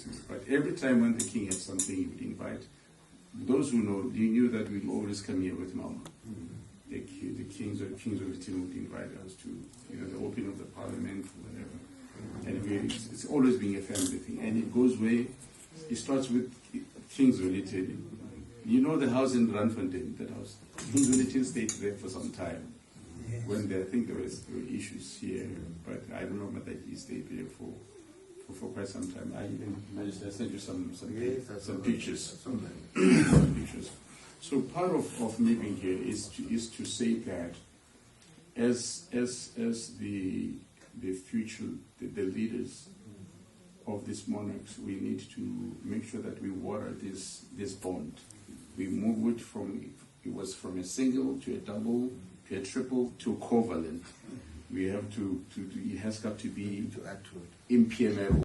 this. But every time when the king had something, he would invite. Those who know, you knew that we'd always come here with Mama. The kings of the team would invite us to, the opening of the parliament, whatever. And it's always been a family thing. And it goes way, it starts with things related. You know the house in Randfontein, that house? King Wellington stayed there for some time. Yes. When I think there were issues here, but I don't know whether he stayed there for quite some time. I even managed to send you some pictures. Some pictures. So part of me being here is to say that as the future, the leaders of these monarchs, we need to make sure that we water this bond. We move it was from a single to a double to a triple to a covalent. We have to it has got to be impermeable.